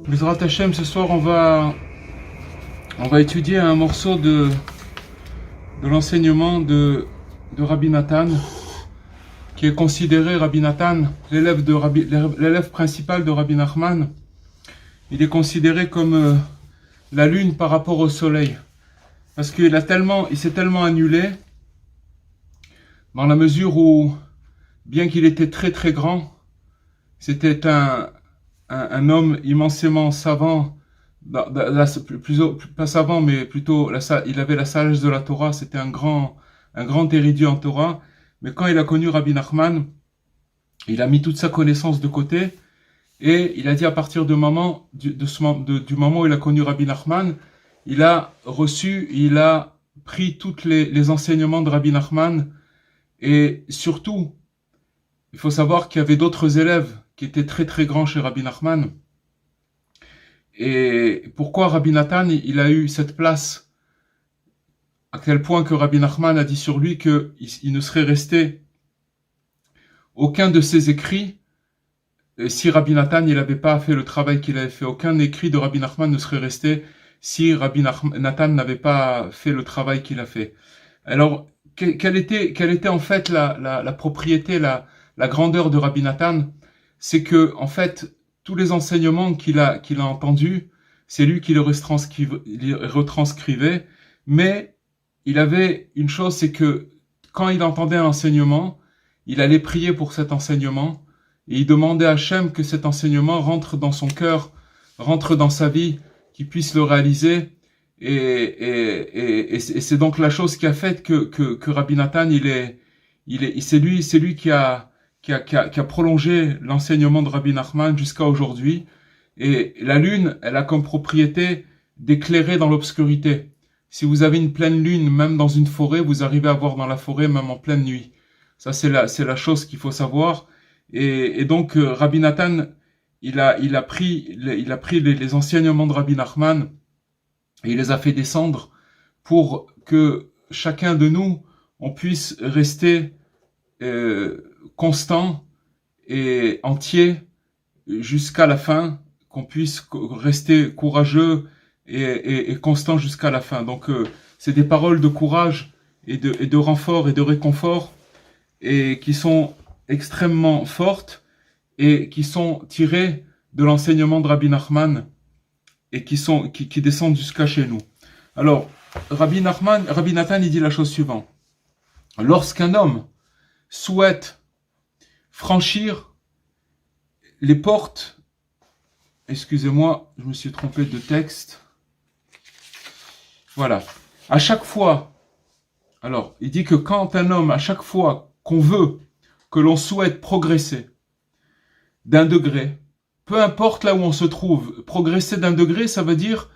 Bezrat Hashem, ce soir on va étudier un morceau de l'enseignement de Rabbi Nathan, qui est considéré, Rabbi Nathan, l'élève principal de Rabbi Nachman. Il est considéré comme la lune par rapport au soleil, parce qu'il s'est tellement annulé, dans la mesure où, bien qu'il était très très grand, c'était un homme immensément savant, pas savant, mais plutôt, il avait la sagesse de la Torah, c'était un grand érudit en Torah. Mais quand il a connu Rabbi Nachman, il a mis toute sa connaissance de côté, et il a dit à partir du moment où il a connu Rabbi Nachman, il a pris tous les enseignements de Rabbi Nachman, et surtout, il faut savoir qu'il y avait d'autres élèves qui étaient très très grands chez Rabbi Nachman. Et pourquoi Rabbi Nathan, il a eu cette place, à quel point que Rabbi Nachman a dit sur lui qu'il ne serait resté aucun de ses écrits si Rabbi Nathan il n'avait pas fait le travail qu'il avait fait. Aucun écrit de Rabbi Nachman ne serait resté si Rabbi Nathan n'avait pas fait le travail qu'il a fait. Alors, quelle était en fait la propriété, la grandeur de Rabbi Nathan? C'est que, en fait, tous les enseignements qu'il a entendus, c'est lui qui les retranscrivait, mais il avait une chose, c'est que quand il entendait un enseignement, il allait prier pour cet enseignement, et il demandait à Hachem que cet enseignement rentre dans son cœur, rentre dans sa vie, qu'il puisse le réaliser, et c'est donc la chose qui a fait que Rabbi Nathan, c'est lui qui a prolongé l'enseignement de Rabbi Nachman jusqu'à aujourd'hui. Et la lune, elle a comme propriété d'éclairer dans l'obscurité. Si vous avez une pleine lune, même dans une forêt, vous arrivez à voir dans la forêt, même en pleine nuit. Ça, c'est la chose qu'il faut savoir. Et donc, Rabbi Nathan, il a pris les enseignements de Rabbi Nachman et il les a fait descendre pour que chacun de nous, on puisse rester constant et entier jusqu'à la fin, qu'on puisse rester courageux et constant jusqu'à la fin. Donc, c'est des paroles de courage et de renfort et de réconfort et qui sont extrêmement fortes et qui sont tirées de l'enseignement de Rabbi Nachman et qui descendent jusqu'à chez nous. Alors, Rabbi Nathan, il dit la chose suivante. Lorsqu'un homme souhaite franchir les portes, excusez-moi, je me suis trompé de texte. Voilà. À chaque fois, alors, il dit que quand un homme, à chaque fois qu'on veut, que l'on souhaite progresser d'un degré, peu importe là où on se trouve, progresser d'un degré, ça veut dire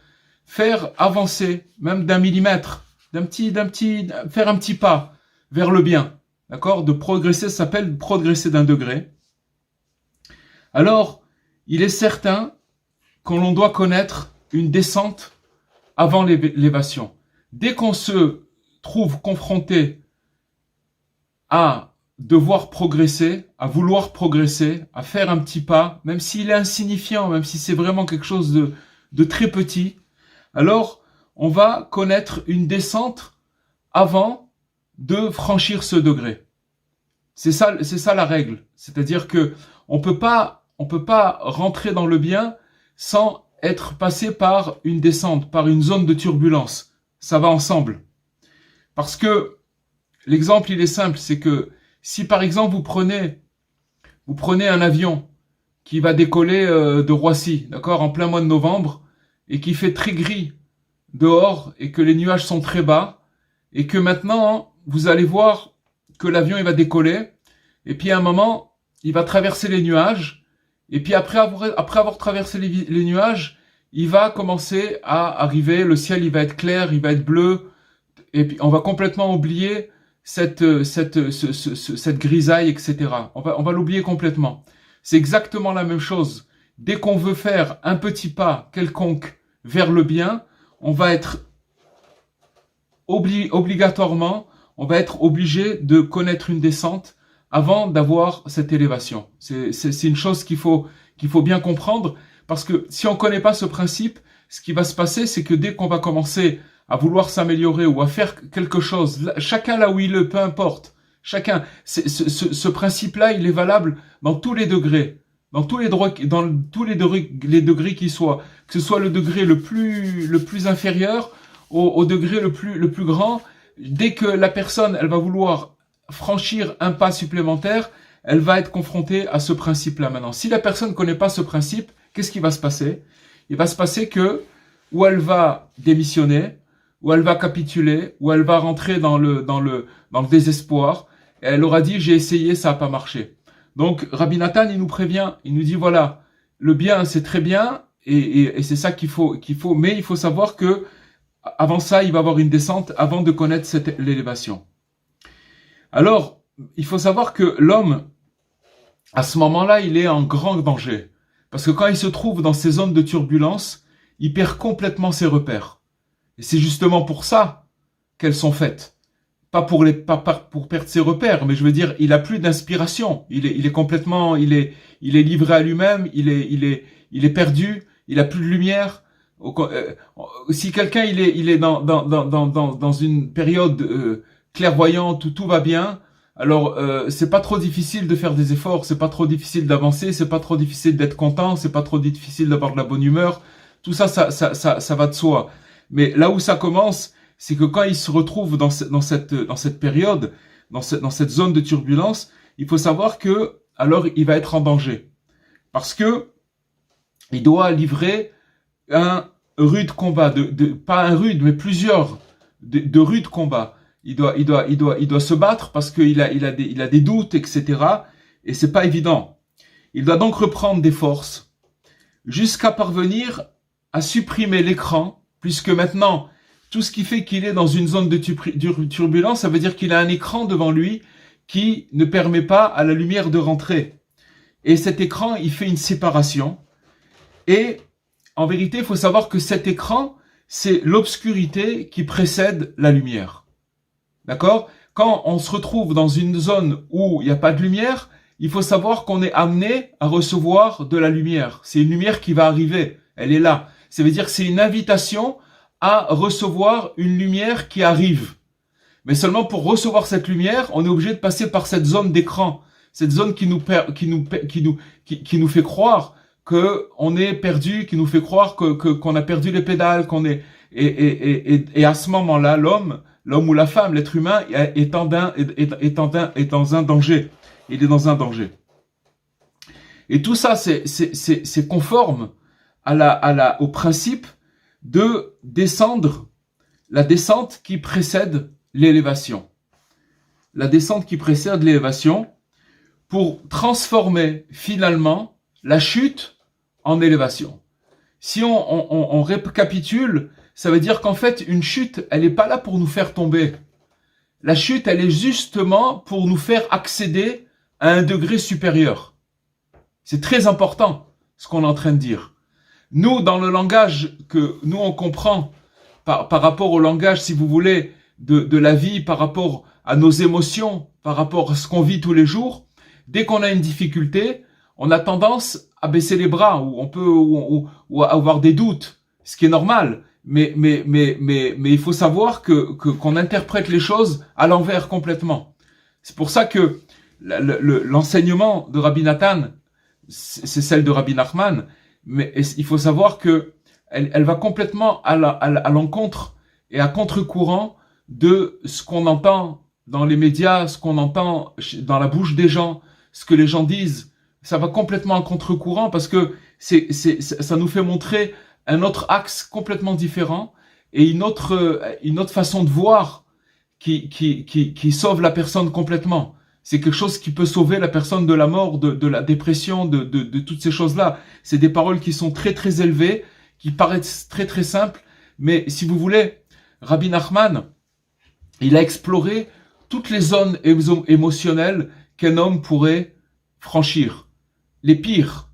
faire avancer, même d'un millimètre, faire un petit pas vers le bien. D'accord? De progresser, ça s'appelle progresser d'un degré. Alors, il est certain que l'on doit connaître une descente avant l'élévation. Dès qu'on se trouve confronté à devoir progresser, à vouloir progresser, à faire un petit pas, même s'il est insignifiant, même si c'est vraiment quelque chose de très petit, alors on va connaître une descente avant de franchir ce degré. C'est ça la règle. C'est-à-dire que on peut pas rentrer dans le bien sans être passé par une descente, par une zone de turbulence. Ça va ensemble. Parce que l'exemple, il est simple, c'est que si par exemple vous prenez un avion qui va décoller de Roissy, d'accord, en plein mois de novembre, et qui fait très gris dehors et que les nuages sont très bas, et que maintenant vous allez voir que l'avion il va décoller, et puis à un moment il va traverser les nuages, et puis après avoir traversé les nuages, il va commencer à arriver, le ciel il va être clair, il va être bleu, et puis on va complètement oublier cette grisaille, etc. On va l'oublier complètement. C'est exactement la même chose. Dès qu'on veut faire un petit pas quelconque vers le bien, on va être obligatoirement, on va être obligé de connaître une descente avant d'avoir cette élévation. C'est une chose qu'il faut bien comprendre, parce que si on connaît pas ce principe, ce qui va se passer, c'est que dès qu'on va commencer à vouloir s'améliorer ou à faire quelque chose, chacun là où il est, peu importe, chacun, ce principe-là, il est valable dans tous les degrés, dans tous les degrés qui soient, que ce soit le degré le plus inférieur au degré le plus grand. Dès que la personne, elle va vouloir franchir un pas supplémentaire, elle va être confrontée à ce principe-là maintenant. Si la personne ne connaît pas ce principe, qu'est-ce qui va se passer? Il va se passer que, ou elle va démissionner, ou elle va capituler, ou elle va rentrer dans le désespoir. Et elle aura dit, j'ai essayé, ça n'a pas marché. Donc, Rabbi Nathan, il nous prévient, il nous dit, voilà, le bien, c'est très bien, et c'est ça qu'il faut, mais il faut savoir que, avant ça, il va y avoir une descente avant de connaître l'élévation. Alors, il faut savoir que l'homme, à ce moment-là, il est en grand danger. Parce que quand il se trouve dans ces zones de turbulence, il perd complètement ses repères. Et c'est justement pour ça qu'elles sont faites. Pas pour perdre ses repères, mais je veux dire, il a plus d'inspiration. Il est complètement, il est livré à lui-même, il est perdu, il a plus de lumière. Si quelqu'un il est dans une période clairvoyante où tout va bien, alors c'est pas trop difficile de faire des efforts, c'est pas trop difficile d'avancer, c'est pas trop difficile d'être content, c'est pas trop difficile d'avoir de la bonne humeur. Tout ça va de soi. Mais là où ça commence, c'est que quand il se retrouve dans cette période, dans cette zone de turbulence, il faut savoir que alors il va être en danger, parce que il doit livrer un rude combat, pas un rude, mais plusieurs de rudes combats. Il doit se battre parce qu'il a des doutes, etc. Et c'est pas évident. Il doit donc reprendre des forces jusqu'à parvenir à supprimer l'écran, puisque maintenant, tout ce qui fait qu'il est dans une zone de turbulence, ça veut dire qu'il a un écran devant lui qui ne permet pas à la lumière de rentrer. Et cet écran, il fait une séparation. Et en vérité, il faut savoir que cet écran, c'est l'obscurité qui précède la lumière. D'accord? Quand on se retrouve dans une zone où il n'y a pas de lumière, il faut savoir qu'on est amené à recevoir de la lumière. C'est une lumière qui va arriver. Elle est là. Ça veut dire que c'est une invitation à recevoir une lumière qui arrive. Mais seulement pour recevoir cette lumière, on est obligé de passer par cette zone d'écran. Cette zone qui nous fait croire que on est perdu, qui nous fait croire qu'on a perdu les pédales, qu'on est, et à ce moment-là, l'homme ou la femme, l'être humain est dans un danger. Il est dans un danger. Et tout ça, c'est conforme au principe de descendre, la descente qui précède l'élévation. La descente qui précède l'élévation pour transformer finalement la chute en élévation. Si on récapitule, ça veut dire qu'en fait, une chute, elle n'est pas là pour nous faire tomber. La chute, elle est justement pour nous faire accéder à un degré supérieur. C'est très important, ce qu'on est en train de dire. Nous, dans le langage que nous, on comprend, par rapport au langage, si vous voulez, de la vie, par rapport à nos émotions, par rapport à ce qu'on vit tous les jours, dès qu'on a une difficulté, on a tendance à baisser les bras, ou à avoir des doutes, ce qui est normal. Mais il faut savoir qu'on interprète les choses à l'envers complètement. C'est pour ça que l'enseignement de Rabbi Nathan, c'est celle de Rabbi Nachman, mais il faut savoir que elle va complètement à l'encontre et à contre-courant de ce qu'on entend dans les médias, ce qu'on entend dans la bouche des gens, ce que les gens disent. Ça va complètement à contre-courant parce que ça nous fait montrer un autre axe complètement différent et une autre façon de voir qui sauve la personne complètement. C'est quelque chose qui peut sauver la personne de la mort, de la dépression, de toutes ces choses-là. C'est des paroles qui sont très très élevées, qui paraissent très très simples, mais si vous voulez, Rabbi Nachman, il a exploré toutes les zones émotionnelles qu'un homme pourrait franchir. Les pires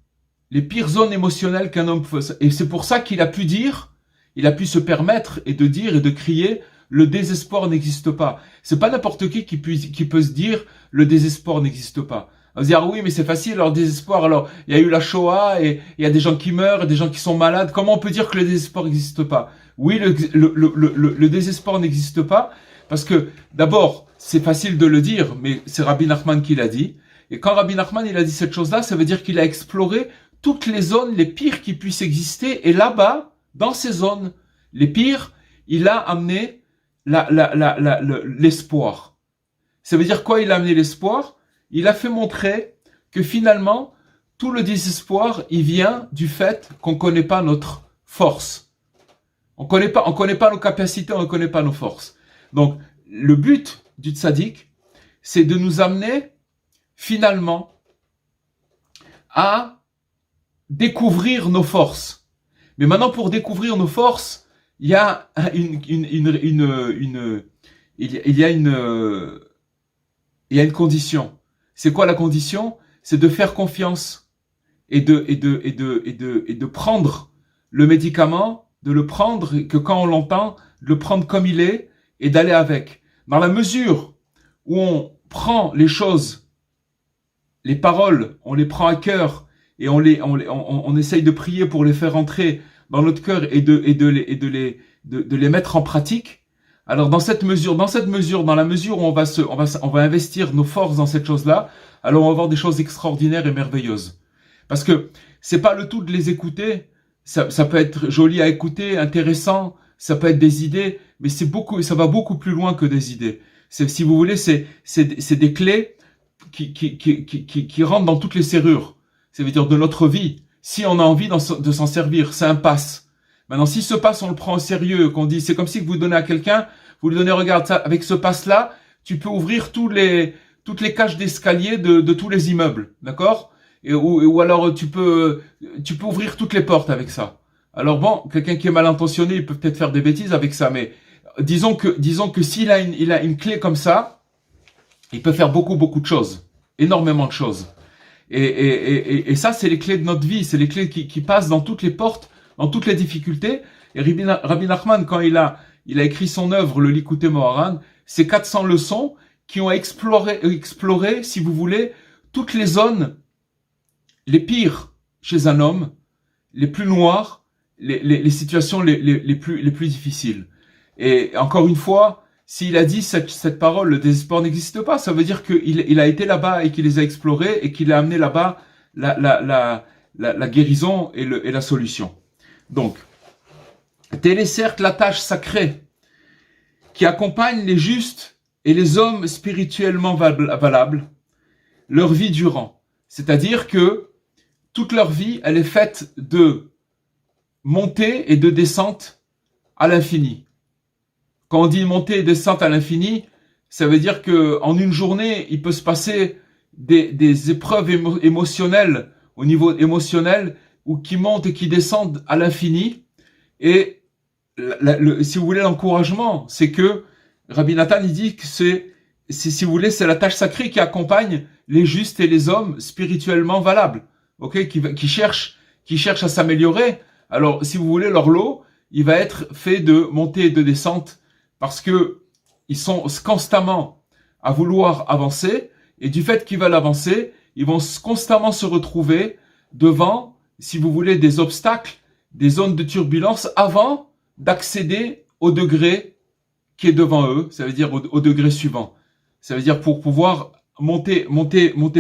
zones émotionnelles qu'un homme peut. Et c'est pour ça qu'il a pu se permettre et de dire et de crier, le désespoir n'existe pas. C'est pas n'importe qui peut se dire, le désespoir n'existe pas. On va se dire, ah oui, mais c'est facile, alors désespoir, alors il y a eu la Shoah et il y a des gens qui meurent, des gens qui sont malades. Comment on peut dire que le désespoir n'existe pas? Oui, le désespoir n'existe pas parce que d'abord, c'est facile de le dire, mais c'est Rabbi Nachman qui l'a dit. Et quand Rabbi Nachman il a dit cette chose-là, ça veut dire qu'il a exploré toutes les zones les pires qui puissent exister. Et là-bas, dans ces zones les pires, il a amené l'espoir. Ça veut dire quoi? Il a amené l'espoir. Il a fait montrer que finalement, tout le désespoir, il vient du fait qu'on connaît pas notre force. On connaît pas nos capacités, on ne connaît pas nos forces. Donc, le but du tzaddik, c'est de nous amener finalement à découvrir nos forces. Mais maintenant, pour découvrir nos forces, il y a une condition. C'est quoi la condition? C'est de faire confiance et de prendre le médicament, de le prendre, que quand on l'entend, de le prendre comme il est et d'aller avec. Dans la mesure où on prend les choses, les paroles, on les prend à cœur et on essaye de prier pour les faire entrer dans notre cœur et de les mettre en pratique. Alors dans la mesure où on va investir nos forces dans cette chose-là, alors on va avoir des choses extraordinaires et merveilleuses. Parce que c'est pas le tout de les écouter, ça peut être joli à écouter, intéressant, ça peut être des idées, mais ça va beaucoup plus loin que des idées. Si vous voulez, c'est des clés qui rentrent dans toutes les serrures. Ça veut dire de notre vie. Si on a envie de s'en servir, c'est un pass. Maintenant, si ce pass, on le prend au sérieux, qu'on dit, c'est comme si vous donnez à quelqu'un, vous lui donnez, regarde ça, avec ce pass-là, tu peux ouvrir toutes les cages d'escalier de tous les immeubles, d'accord? Ou alors tu peux ouvrir toutes les portes avec ça. Alors bon, quelqu'un qui est mal intentionné, il peut peut-être faire des bêtises avec ça, mais disons que s'il a une clé comme ça, Il peut faire beaucoup, beaucoup de choses. Énormément de choses. Et ça, c'est les clés de notre vie. C'est les clés qui passent dans toutes les portes, dans toutes les difficultés. Et Rabbi Nachman, quand il a écrit son œuvre, le Likutei Moharan, c'est 400 leçons qui ont exploré, si vous voulez, toutes les zones les pires chez un homme, les plus noires, les situations les plus difficiles. Et encore une fois, s'il a dit cette parole, le désespoir n'existe pas, ça veut dire qu'il a été là-bas et qu'il les a explorés et qu'il a amené là-bas la guérison et la solution. Donc, telle est certes la tâche sacrée qui accompagne les justes et les hommes spirituellement valables, leur vie durant. C'est-à-dire que toute leur vie, elle est faite de montée et de descente à l'infini. Quand on dit montée et descente à l'infini, ça veut dire que en une journée, il peut se passer des épreuves émotionnelles au niveau émotionnel ou qui montent et qui descendent à l'infini. Et si vous voulez l'encouragement, c'est que Rabbi Nathan il dit que si vous voulez, c'est la tâche sacrée qui accompagne les justes et les hommes spirituellement valables, ok, qui cherchent à s'améliorer. Alors, si vous voulez, leur lot, il va être fait de montée et de descente parce que ils sont constamment à vouloir avancer et du fait qu'ils veulent avancer, ils vont constamment se retrouver devant, si vous voulez, des obstacles, des zones de turbulence avant d'accéder au degré qui est devant eux, ça veut dire au degré suivant. Ça veut dire pour pouvoir monter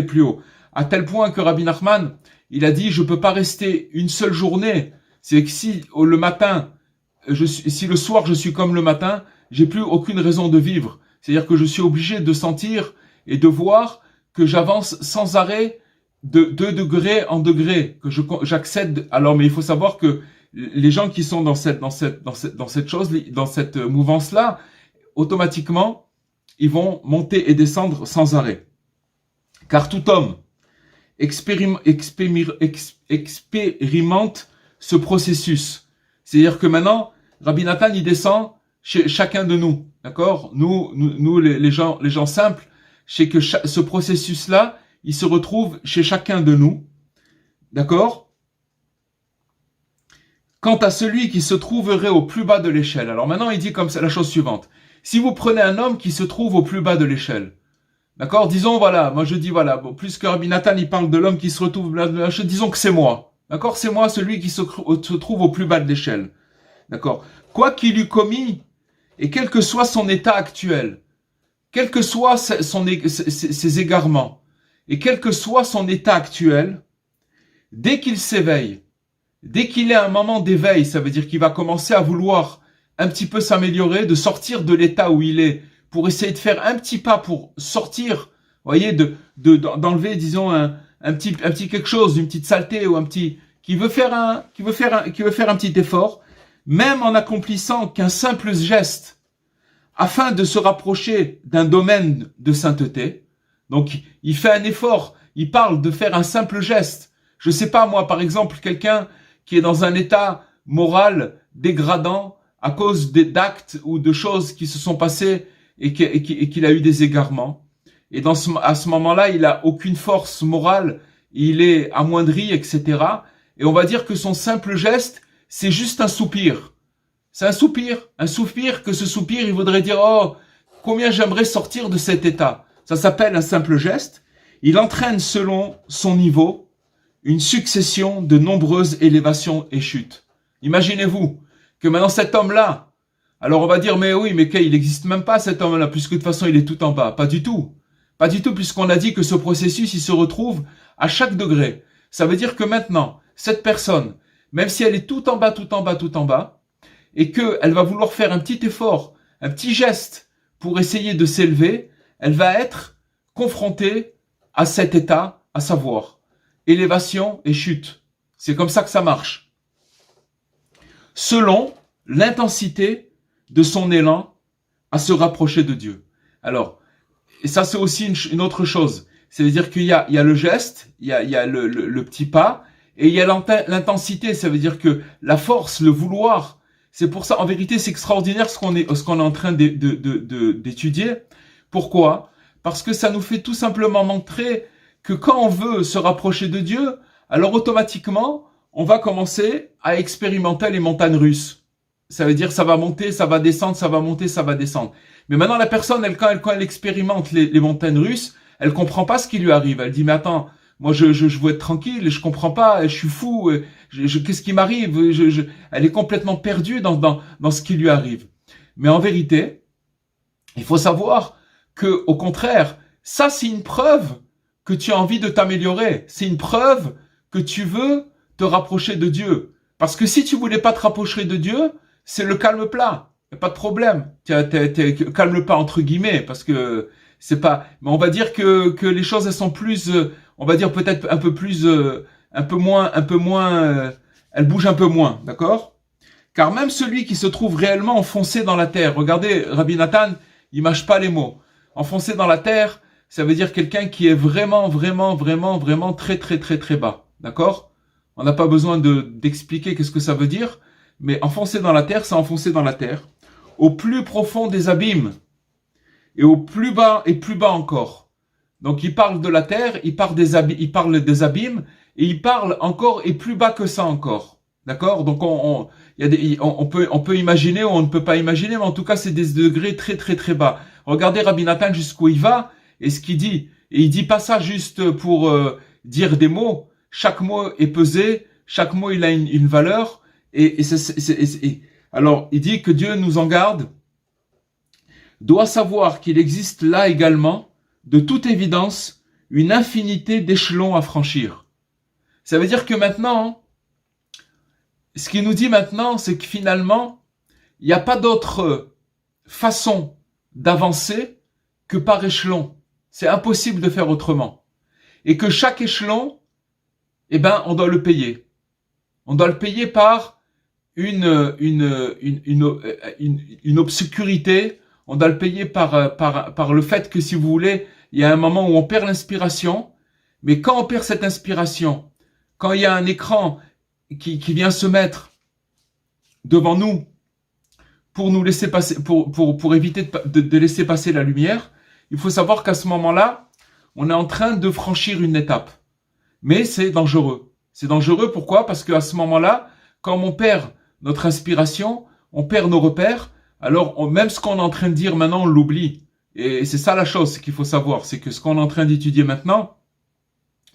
plus haut. À tel point que Rabbi Nachman, il a dit, je peux pas rester une seule journée. C'est que si le matin, si le soir je suis comme le matin, j'ai plus aucune raison de vivre. C'est-à-dire que je suis obligé de sentir et de voir que j'avance sans arrêt de degré en degré, que j'accède. Alors, mais il faut savoir que les gens qui sont dans cette mouvance-là, automatiquement, ils vont monter et descendre sans arrêt. Car tout homme expérimente ce processus. C'est-à-dire que maintenant, Rabbi Nathan, il descend chez chacun de nous. D'accord? Nous, les gens simples, c'est que ce processus-là, il se retrouve chez chacun de nous. D'accord? Quant à celui qui se trouverait au plus bas de l'échelle. Alors maintenant, il dit comme ça la chose suivante. Si vous prenez un homme qui se trouve au plus bas de l'échelle, d'accord, disons voilà, moi je dis voilà, bon, plus que Rabbi Nathan, il parle de l'homme qui se retrouve au plus bas de l'échelle, disons que c'est moi, d'accord, c'est moi celui qui se trouve au plus bas de l'échelle, d'accord. Quoi qu'il eût commis, et quel que soit son état actuel, quel que soit ses égarements, et quel que soit son état actuel, dès qu'il s'éveille, dès qu'il est à un moment d'éveil, ça veut dire qu'il va commencer à vouloir un petit peu s'améliorer, de sortir de l'état où il est, pour essayer de faire un petit pas pour sortir, voyez, d'enlever, disons, un petit quelque chose, une petite saleté ou un petit, qui veut faire un petit effort, même en accomplissant qu'un simple geste, afin de se rapprocher d'un domaine de sainteté. Donc, il fait un effort, il parle de faire un simple geste. Je sais pas, moi, par exemple, quelqu'un qui est dans un état moral dégradant à cause d'actes ou de choses qui se sont passées et qu'il a eu des égarements. Et à ce moment-là, il a aucune force morale, il est amoindri, etc. Et on va dire que son simple geste, c'est juste un soupir. C'est un soupir que ce soupir, il voudrait dire, oh, combien j'aimerais sortir de cet état. Ça s'appelle un simple geste. Il entraîne selon son niveau une succession de nombreuses élévations et chutes. Imaginez-vous que maintenant cet homme-là, alors on va dire, mais oui, mais il n'existe même pas cet homme-là, puisque de toute façon il est tout en bas. Pas du tout. Pas du tout, puisqu'on a dit que ce processus, il se retrouve à chaque degré. Ça veut dire que maintenant, cette personne, même si elle est tout en bas, et qu'elle va vouloir faire un petit effort, un petit geste pour essayer de s'élever, elle va être confrontée à cet état, à savoir élévation et chute. C'est comme ça que ça marche. Selon l'intensité de son élan à se rapprocher de Dieu. Alors, et ça c'est aussi une autre chose. C'est-à-dire qu'il y a le geste, il y a le petit pas, et il y a l'intensité. Ça veut dire que la force, le vouloir, c'est pour ça, en vérité, c'est extraordinaire ce qu'on est en train d'étudier. Pourquoi? parce que ça nous fait tout simplement montrer que quand on veut se rapprocher de Dieu, alors automatiquement, on va commencer à expérimenter les montagnes russes. Ça veut dire ça va monter, ça va descendre, ça va monter, ça va descendre. Mais maintenant, la personne, quand elle expérimente les montagnes russes, elle comprend pas ce qui lui arrive. Elle dit, mais attends, moi je veux être tranquille, je comprends pas, je suis fou, qu'est-ce qui m'arrive? Elle est complètement perdue dans ce qui lui arrive. Mais en vérité, il faut savoir que, au contraire, ça c'est une preuve que tu as envie de t'améliorer. C'est une preuve que tu veux te rapprocher de Dieu. Parce que si tu voulais pas te rapprocher de Dieu, c'est le calme plat. Y a pas de problème. Calme pas entre guillemets, parce que c'est pas, mais on va dire que les choses elles sont plus, on va dire peut-être un peu plus, un peu moins, elles bougent un peu moins, d'accord? Car même celui qui se trouve réellement enfoncé dans la terre, regardez, Rabbi Nathan, il mâche pas les mots. Enfoncé dans la terre, ça veut dire quelqu'un qui est vraiment très bas, d'accord? On n'a pas besoin d'expliquer qu'est-ce que ça veut dire, mais enfoncé dans la terre, c'est enfoncé dans la terre, au plus profond des abîmes, et au plus bas encore. Donc il parle de la terre, il parle des abîmes, et il parle encore et plus bas que ça encore. D'accord? Donc on peut imaginer ou on ne peut pas imaginer, mais en tout cas c'est des degrés très bas. Regardez Rabbi Nathan jusqu'où il va et ce qu'il dit. Et il dit pas ça juste pour dire des mots. Chaque mot est pesé, chaque mot il a une valeur. Alors il dit que Dieu nous en garde, doit savoir qu'il existe là également, de toute évidence, une infinité d'échelons à franchir. Ça veut dire que maintenant, ce qu'il nous dit maintenant, c'est que finalement, il n'y a pas d'autre façon d'avancer que par échelon. C'est impossible de faire autrement. Et que chaque échelon, eh ben, on doit le payer. On doit le payer par une obscurité. On doit le payer par le fait que, si vous voulez, il y a un moment où on perd l'inspiration. Mais quand on perd cette inspiration, quand il y a un écran qui vient se mettre devant nous pour nous laisser passer, pour éviter de laisser passer la lumière, il faut savoir qu'à ce moment-là, on est en train de franchir une étape. Mais c'est dangereux. C'est dangereux pourquoi? Parce qu'à ce moment-là, quand on perd notre inspiration, on perd nos repères, alors même ce qu'on est en train de dire maintenant, on l'oublie. Et c'est ça la chose qu'il faut savoir, c'est que ce qu'on est en train d'étudier maintenant,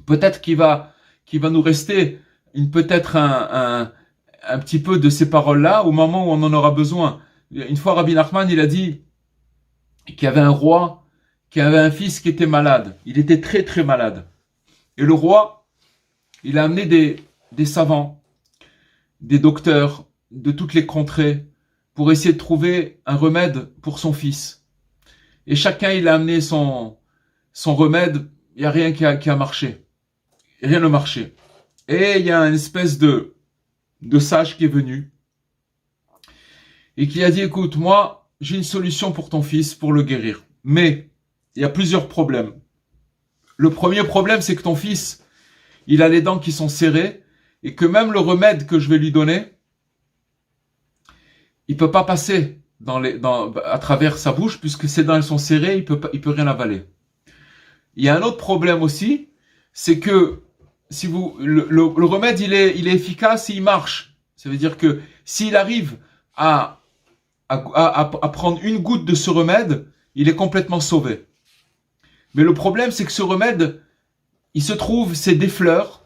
peut-être qu'il va nous rester peut-être un petit peu de ces paroles-là au moment où on en aura besoin. Une fois, Rabbi Nachman, il a dit qu'il y avait un roi qui avait un fils qui était malade. Il était très malade. Et le roi, il a amené des savants, des docteurs de toutes les contrées pour essayer de trouver un remède pour son fils. Et chacun, il a amené son remède. Il n'y a rien qui a marché. Rien ne marchait. Et il y a une espèce de sage qui est venu et qui a dit, écoute, moi, j'ai une solution pour ton fils, pour le guérir. Mais il y a plusieurs problèmes. Le premier problème, c'est que ton fils, il a les dents qui sont serrées et que même le remède que je vais lui donner, il peut pas passer à travers sa bouche puisque ses dents elles sont serrées, il peut rien avaler. Il y a un autre problème aussi, c'est que si le remède il est efficace, il marche. Ça veut dire que s'il arrive à prendre une goutte de ce remède, il est complètement sauvé. Mais le problème, c'est que ce remède, il se trouve, c'est des fleurs,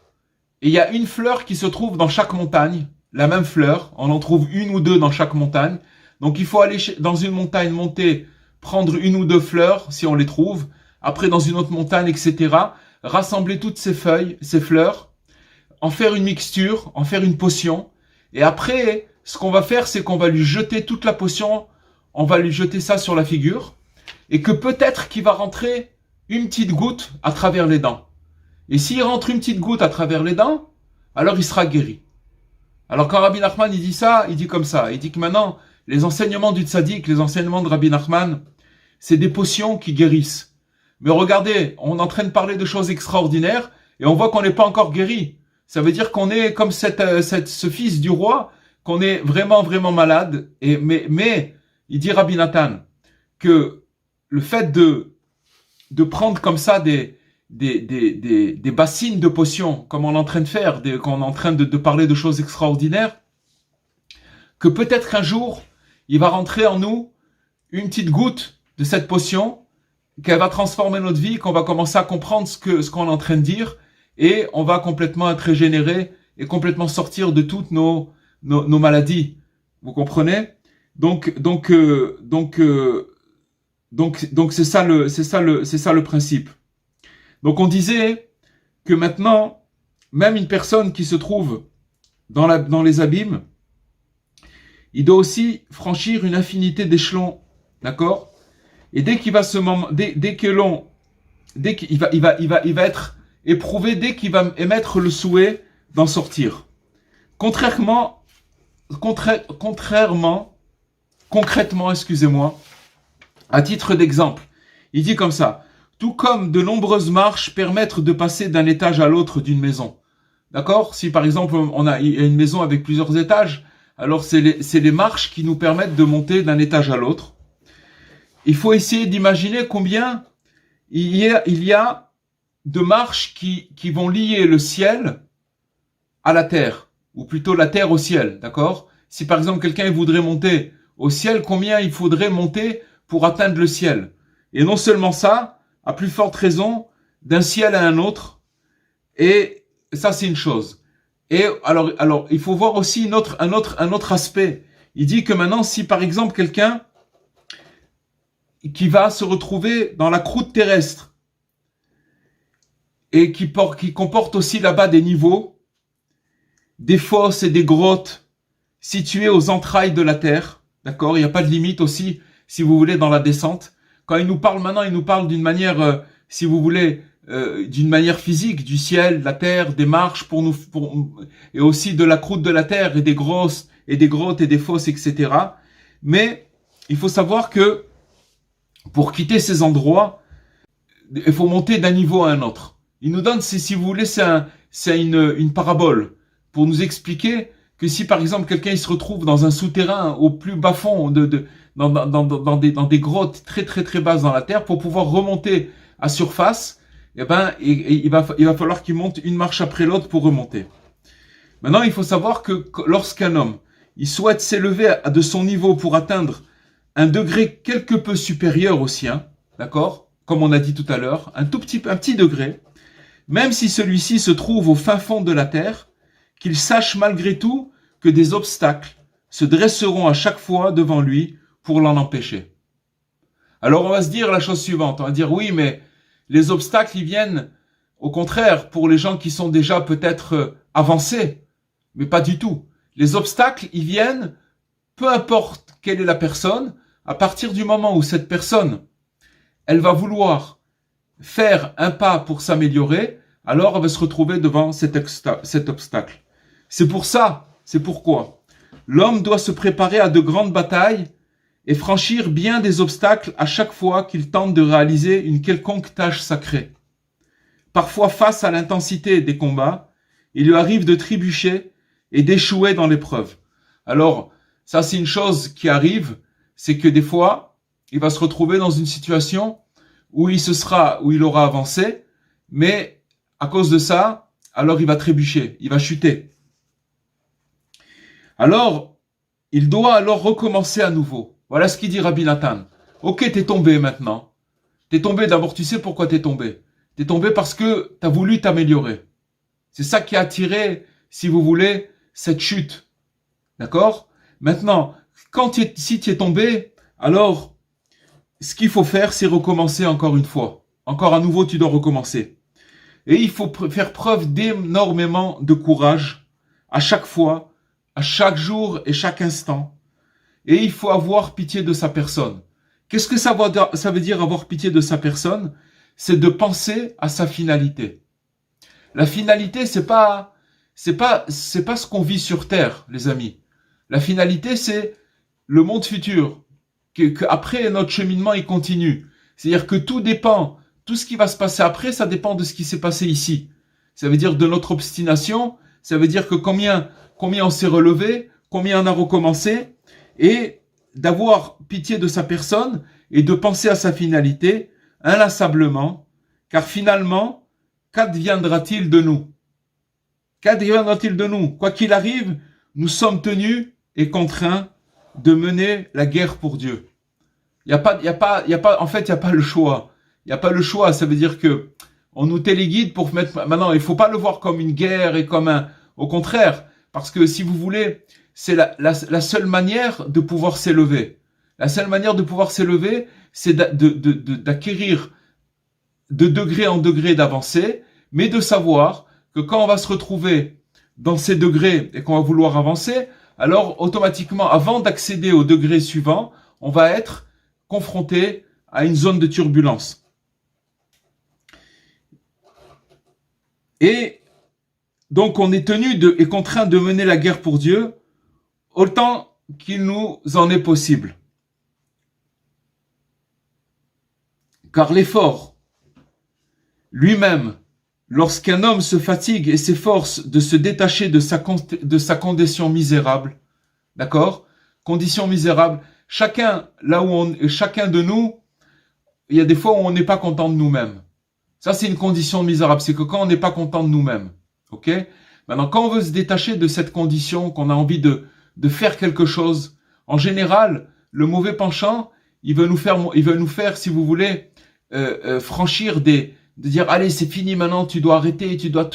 et il y a une fleur qui se trouve dans chaque montagne, la même fleur, on en trouve une ou deux dans chaque montagne. Donc il faut aller dans une montagne, monter, prendre une ou deux fleurs, si on les trouve, après dans une autre montagne, etc., rassembler toutes ces feuilles, ces fleurs, en faire une mixture, en faire une potion, et après, ce qu'on va faire, c'est qu'on va lui jeter toute la potion, on va lui jeter ça sur la figure, et que peut-être qu'il va rentrer une petite goutte à travers les dents. Et s'il rentre une petite goutte à travers les dents, alors il sera guéri. Alors quand Rabbi Nachman il dit ça, il dit comme ça, il dit que maintenant, les enseignements du tzaddik, les enseignements de Rabbi Nachman, c'est des potions qui guérissent. Mais regardez, on est en train de parler de choses extraordinaires, et on voit qu'on n'est pas encore guéri. Ça veut dire qu'on est comme ce fils du roi, qu'on est vraiment malade. Mais il dit Rabbi Nathan que le fait de prendre comme ça des bassines de potions, comme on est en train de faire, quand on est en train de parler de choses extraordinaires, que peut-être qu'un jour, il va rentrer en nous une petite goutte de cette potion, qu'elle va transformer notre vie, qu'on va commencer à comprendre ce qu'on est en train de dire, et on va complètement être régénéré et complètement sortir de toutes nos maladies. Vous comprenez? Donc c'est ça le principe. Donc on disait que maintenant, même une personne qui se trouve dans les abîmes, il doit aussi franchir une infinité d'échelons, d'accord? Et dès qu'il va il va être éprouvé dès qu'il va émettre le souhait d'en sortir. Concrètement, excusez-moi, à titre d'exemple, il dit comme ça: tout comme de nombreuses marches permettent de passer d'un étage à l'autre d'une maison. D'accord? Si par exemple il y a une maison avec plusieurs étages, alors c'est les marches qui nous permettent de monter d'un étage à l'autre. Il faut essayer d'imaginer combien il y a de marches qui vont lier le ciel à la terre, ou plutôt la terre au ciel, d'accord? Si par exemple quelqu'un voudrait monter au ciel, combien il faudrait monter pour atteindre le ciel? Et non seulement ça, à plus forte raison, d'un ciel à un autre. Et ça, c'est une chose. Et alors, il faut voir aussi un autre aspect. Il dit que maintenant, si par exemple quelqu'un qui va se retrouver dans la croûte terrestre et qui comporte aussi là-bas des niveaux, des fosses et des grottes situées aux entrailles de la terre, d'accord? Il n'y a pas de limite aussi, si vous voulez, dans la descente. Quand il nous parle maintenant, il nous parle d'une manière, si vous voulez, d'une manière physique, du ciel, de la terre, des marches et aussi de la croûte de la terre et des grottes et des fosses, etc. Mais il faut savoir que pour quitter ces endroits, il faut monter d'un niveau à un autre. Il nous donne, si vous voulez, c'est une parabole pour nous expliquer que si par exemple quelqu'un il se retrouve dans un souterrain au plus bas fond dans des grottes très très très basses dans la terre, pour pouvoir remonter à surface, eh ben il va falloir qu'il monte une marche après l'autre pour remonter. Maintenant, il faut savoir que lorsqu'un homme il souhaite s'élever de son niveau pour atteindre un degré quelque peu supérieur au sien, d'accord, comme on a dit tout à l'heure, un petit degré, même si celui-ci se trouve au fin fond de la terre, qu'il sache malgré tout que des obstacles se dresseront à chaque fois devant lui pour l'en empêcher. Alors on va se dire la chose suivante, on va dire oui, mais les obstacles ils viennent au contraire pour les gens qui sont déjà peut-être avancés, mais pas du tout. Les obstacles ils viennent, peu importe quelle est la personne, à partir du moment où cette personne, elle va vouloir faire un pas pour s'améliorer, alors elle va se retrouver devant cet obstacle. C'est pourquoi l'homme doit se préparer à de grandes batailles et franchir bien des obstacles à chaque fois qu'il tente de réaliser une quelconque tâche sacrée. Parfois, face à l'intensité des combats, il lui arrive de trébucher et d'échouer dans l'épreuve. Alors, ça c'est une chose qui arrive, c'est que des fois, il va se retrouver dans une situation où il aura avancé, mais à cause de ça, alors il va trébucher, il va chuter. Alors, il doit alors recommencer à nouveau. Voilà ce qu'il dit Rabbi Nathan. Ok, t'es tombé maintenant. T'es tombé, d'abord tu sais pourquoi t'es tombé. T'es tombé parce que t'as voulu t'améliorer. C'est ça qui a attiré, si vous voulez, cette chute. D'accord? Maintenant, si tu es tombé, alors ce qu'il faut faire, c'est recommencer encore une fois. Encore à nouveau, tu dois recommencer. Et il faut faire preuve d'énormément de courage à chaque fois, à chaque jour et chaque instant. Et il faut avoir pitié de sa personne. Qu'est-ce que ça veut dire avoir pitié de sa personne? C'est de penser à sa finalité. La finalité, c'est pas ce qu'on vit sur Terre, les amis. La finalité, c'est le monde futur. Que après notre cheminement, il continue. C'est-à-dire que tout ce qui va se passer après, ça dépend de ce qui s'est passé ici. Ça veut dire de notre obstination, ça veut dire que combien on s'est relevé, combien on a recommencé, et d'avoir pitié de sa personne et de penser à sa finalité, inlassablement, car finalement, qu'adviendra-t-il de nous? Qu'adviendra-t-il de nous? Quoi qu'il arrive, nous sommes tenus et contraints de mener la guerre pour Dieu. En fait, il n'y a pas le choix. Il n'y a pas le choix. Ça veut dire que on nous téléguide pour mettre, maintenant, il faut pas le voir comme une guerre et comme au contraire, parce que si vous voulez, c'est la seule manière de pouvoir s'élever. La seule manière de pouvoir s'élever, c'est d'acquérir de degré en degré d'avancer, mais de savoir que quand on va se retrouver dans ces degrés et qu'on va vouloir avancer, alors automatiquement, avant d'accéder au degré suivant, on va être confronté à une zone de turbulence. Et donc on est tenu et contraint de mener la guerre pour Dieu autant qu'il nous en est possible. Car l'effort lui-même, lorsqu'un homme se fatigue et s'efforce de se détacher de sa condition misérable, d'accord? Condition misérable, chacun de nous, il y a des fois où on n'est pas content de nous-mêmes. Ça, c'est une condition misérable, c'est que quand on n'est pas content de nous-mêmes, ok? Maintenant, quand on veut se détacher de cette condition, qu'on a envie de faire quelque chose, en général, le mauvais penchant, il veut nous faire, si vous voulez, franchir de dire, allez, c'est fini maintenant, tu dois arrêter, tu dois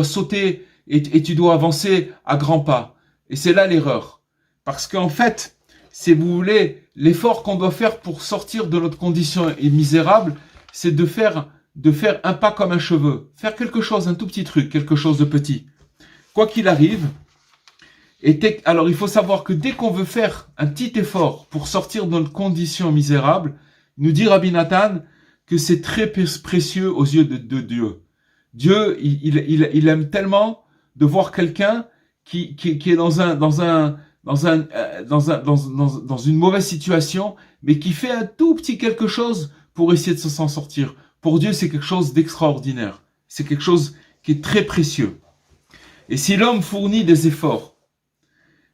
sauter et tu dois avancer à grands pas. Et c'est là l'erreur. Parce qu'en fait, si vous voulez, l'effort qu'on doit faire pour sortir de notre condition misérable, c'est de faire un pas comme un cheveu. Faire quelque chose, un tout petit truc, quelque chose de petit. Quoi qu'il arrive, alors il faut savoir que dès qu'on veut faire un petit effort pour sortir de notre condition misérable, nous dit Rabbi Nathan que c'est très précieux aux yeux de Dieu. Dieu, il aime tellement de voir quelqu'un qui est dans une mauvaise situation, mais qui fait un tout petit quelque chose pour essayer de s'en sortir. Pour Dieu, c'est quelque chose d'extraordinaire. C'est quelque chose qui est très précieux. Et si l'homme fournit des efforts,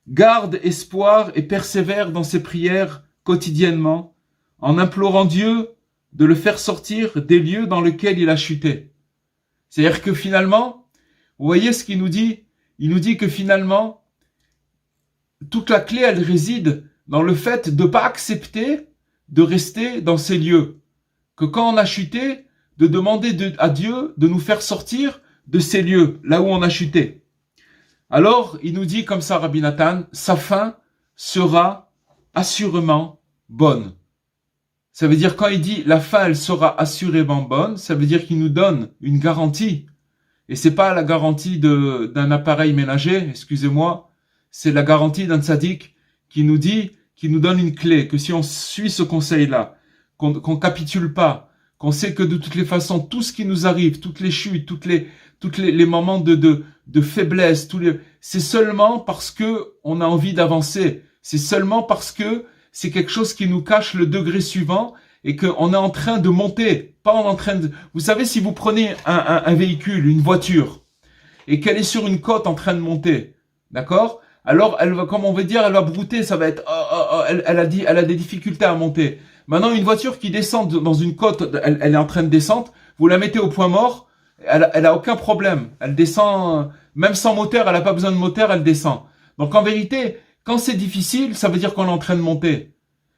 garde espoir et persévère dans ses prières quotidiennement, en implorant Dieu de le faire sortir des lieux dans lesquels il a chuté. C'est-à-dire que finalement, vous voyez ce qu'il nous dit? Il nous dit que finalement, toute la clé, elle réside dans le fait de ne pas accepter de rester dans ces lieux. Que quand on a chuté, de demander à Dieu de nous faire sortir de ces lieux, là où on a chuté. Alors, il nous dit comme ça, Rabbi Nathan, sa fin sera assurément bonne. Ça veut dire, quand il dit la fin, elle sera assurément bonne, ça veut dire qu'il nous donne une garantie. Et c'est pas la garantie d'un appareil ménager, excusez-moi, c'est la garantie d'un tzaddik qui nous donne une clé, que si on suit ce conseil-là, qu'on capitule pas, qu'on sait que de toutes les façons, tout ce qui nous arrive, toutes les chutes, toutes les moments de faiblesse, c'est seulement parce que on a envie d'avancer. C'est seulement parce que c'est quelque chose qui nous cache le degré suivant et qu'on est en train de monter, pas en train de... Vous savez, si vous prenez un véhicule, une voiture, et qu'elle est sur une côte en train de monter, d'accord? Alors, elle va, comme on veut dire, elle va brouter, ça va être... elle a des difficultés à monter. Maintenant, une voiture qui descend dans une côte, elle est en train de descendre, vous la mettez au point mort, elle a aucun problème. Elle descend, même sans moteur, elle a pas besoin de moteur, elle descend. Donc en vérité, quand c'est difficile, ça veut dire qu'on est en train de monter.